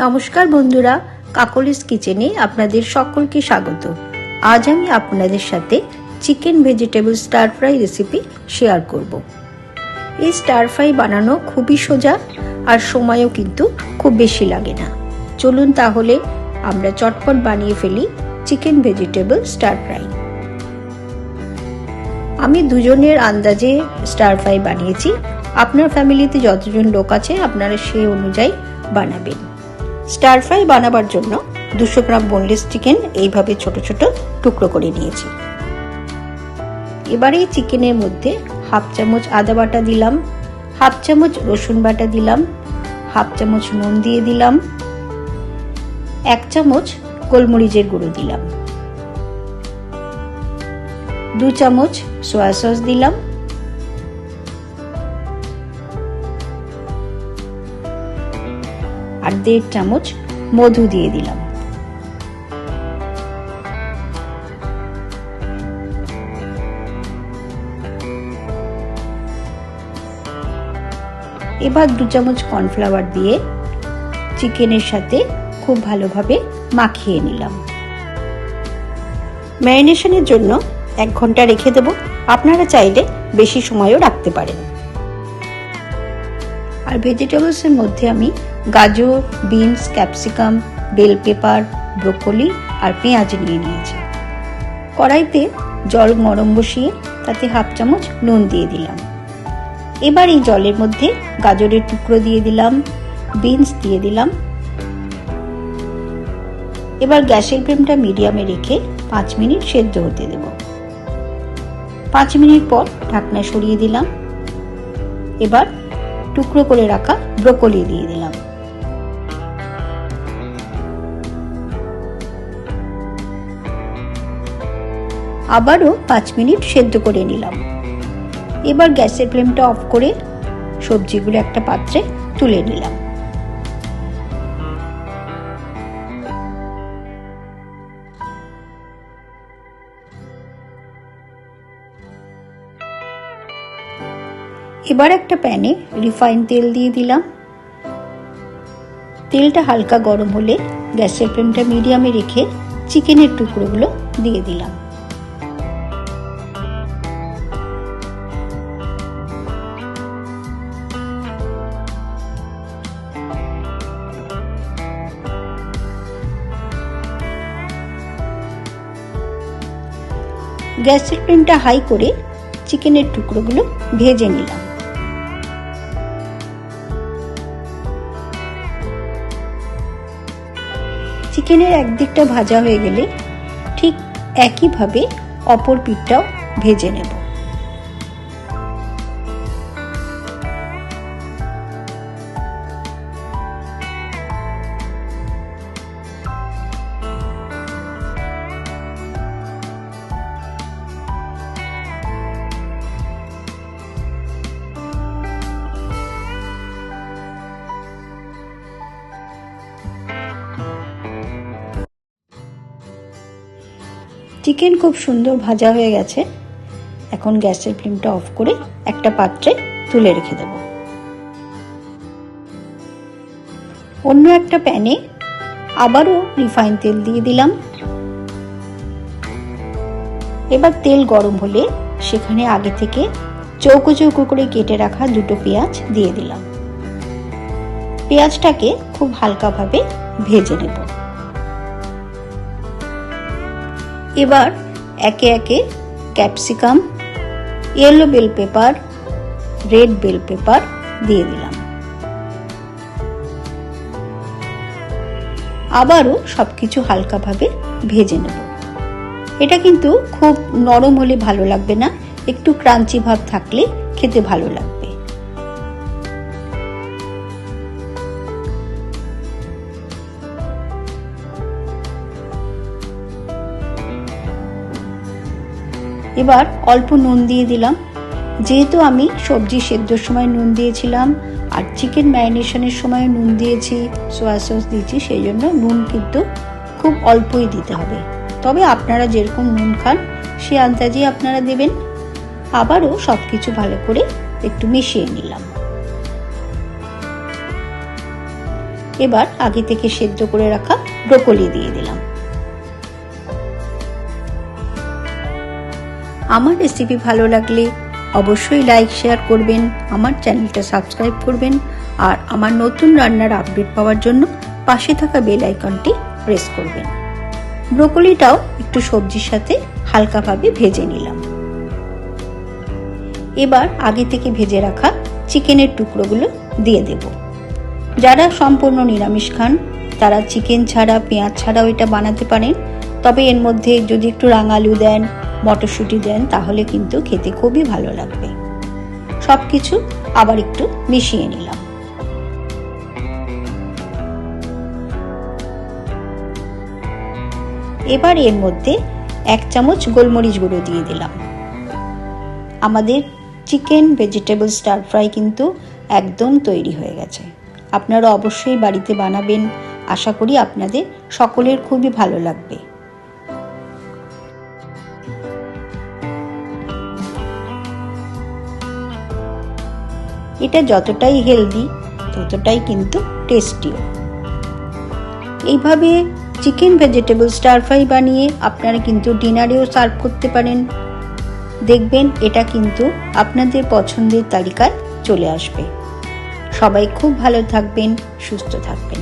নমস্কার বন্ধুরা, কাকলিস কিচেনে আপনাদের সকলকে স্বাগত। আজ আমি আপনাদের সাথে chicken vegetable star fry recipe share করব। এই স্টার ফ্রাই বানানো খুবই সোজা আর সময়ও কিন্তু খুব বেশি লাগে না। চলুন তাহলে আমরা চটপট বানিয়ে ফেলি চিকেন ভেজিটেবল স্টার ফ্রাই। আমি দুজনের আন্দাজে স্টার ফ্রাই বানিয়েছি। আপনার ফ্যামিলিতে যতজন লোক আছে আপনারা সেই অনুযায়ী বানাবেন। স্টার ফ্রাই বানাবার জন্য 200 গ্রাম বোনলেস চিকেন এইভাবে ছোট ছোট টুকরো করে নিয়েছি। এবারে চিকেনের মধ্যে হাফ চামচ আদা বাটা দিলাম, হাফ চামচ রসুন বাটা দিলাম, হাফ চামচ নুন দিয়ে দিলাম, 1 চামচ গোলমরিচের গুঁড়ো দিলাম, 2 চামচ সয়া সস দিলাম, আর 1.5 চামচ মধু দিয়ে দিলাম। এবার 2 চামচ কর্নফ্লাওয়ার দিয়ে চিকেনের সাথে খুব ভালোভাবে মাখিয়ে নিলাম। ম্যারিনেশনের জন্য 1 ঘন্টা রেখে দেব। আপনারা চাইলে বেশি সময়ও রাখতে পারেন। আর ভেজিটেবলসের মধ্যে আমি গাজর, beans, capsicum, bell pepper, broccoli আর পেঁয়াজ নিয়ে নিয়েছি। কড়াইতে জল গরম বসিয়ে তাতে হাফ চামচ নুন দিয়ে দিলাম। এবার এই জলের মধ্যে গাজরের টুকরো দিয়ে দিলাম, বিনস দিয়ে দিলাম। এবার গ্যাসের ফ্লেমটা মিডিয়ামে রেখে 5 মিনিট সেদ্ধ হতে দেব। 5 মিনিট পর ঢাকনা সরিয়ে দিলাম। এবার টুকরো করে রাখা ব্রোকলি দিয়ে দিলাম। আবারও 5 মিনিট সেদ্ধ করে নিলাম। এবার গ্যাসের ফ্লেমটা অফ করে সবজিগুলো একটা পাত্রে তুলে নিলাম। এবার একটা প্যানে রিফাইন তেল দিয়ে দিলাম। তেলটা হালকা গরম হলে গ্যাসের ফ্লেমটা মিডিয়ামে রেখে চিকেনের টুকরোগুলো দিয়ে দিলাম। গ্যাসের ফ্লেমটা হাই করে চিকেনের টুকরোগুলো ভেজে নিলাম। চিকেনের একদিকটা ভাজা হয়ে গেলে ঠিক একইভাবে অপর পিঠটাও ভেজে নেব। চিকেন খুব সুন্দর ভাজা হয়ে গেছে। এখন গ্যাসের ফ্লেমটা অফ করে একটা পাত্রে তুলে রেখে দেব। অন্য একটা প্যানে আবারও রিফাইন তেল দিয়ে দিলাম। এবার তেল গরম হলে সেখানে আগে থেকে চৌকো চৌকো করে কেটে রাখা 2টো পেঁয়াজ দিয়ে দিলাম। পেঁয়াজটাকে খুব হালকাভাবে ভেজে নেব। এবার একে একে capsicum, yellow bell pepper, red bell pepper দিয়ে দিলাম। আবারও সবকিছু হালকাভাবে ভেজে নেব। এটা কিন্তু খুব নরম হলে ভালো লাগবে না, একটু ক্রাঞ্চি ভাব থাকলে খেতে ভালো লাগবে। এবার অল্প নুন দিয়ে দিলাম। যেহেতু আমি সবজি সেদ্ধর সময় নুন দিয়েছিলাম আর চিকেন ম্যারিনেশনের সময় নুন দিয়েছি, সয়া সস দিয়েছি, সেই জন্য নুন কিন্তু খুব অল্পই দিতে হবে। তবে আপনারা যেরকম নুন খান সে আন্দাজে আপনারা দেবেন। আবারও সবকিছু ভালো করে একটু মিশিয়ে নিলাম। এবার আগে থেকে সেদ্ধ করে রাখা ব্রোকলি দিয়ে দিলাম। আমার রেসিপি ভালো লাগলে অবশ্যই লাইক শেয়ার করবেন, আমার চ্যানেলটা সাবস্ক্রাইব করবেন আর আমার নতুন রান্নার আপডেট পাওয়ার জন্য পাশে থাকা বেল আইকনটি প্রেস করবেন। ব্রোকলিটাও একটু সবজির সাথে হালকাভাবে ভেজে নিলাম। এবার আগে থেকে ভেজে রাখা চিকেনের টুকরোগুলো দিয়ে দেব। যারা সম্পূর্ণ নিরামিষ খান তারা চিকেন ছাড়া পেঁয়াজ ছাড়াও এটা বানাতে পারেন, তবে এর মধ্যে যদি একটু রাঙালু দেন, মটরশুঁটি দেন তাহলে কিন্তু খেতে খুবই ভালো লাগবে। সবকিছু আবার একটু মিশিয়ে নিলাম। এবার এর মধ্যে 1 চামচ গোলমরিচ গুঁড়ো দিয়ে দিলাম। আমাদের চিকেন ভেজিটেবল স্টার ফ্রাই কিন্তু একদম তৈরি হয়ে গেছে। আপনারা অবশ্যই বাড়িতে বানাবেন, আশা করি আপনাদের সকলের খুবই ভালো লাগবে। এটা যতটাই হেলদি ততটাই কিন্তু টেস্টিও। এইভাবে চিকেন ভেজিটেবল স্টার ফ্রাই বানিয়ে আপনারা কিন্তু ডিনারেও সার্ভ করতে পারেন। দেখবেন এটা কিন্তু আপনাদের পছন্দের তালিকায় চলে আসবে। সবাই খুব ভালো থাকবেন, সুস্থ থাকবেন।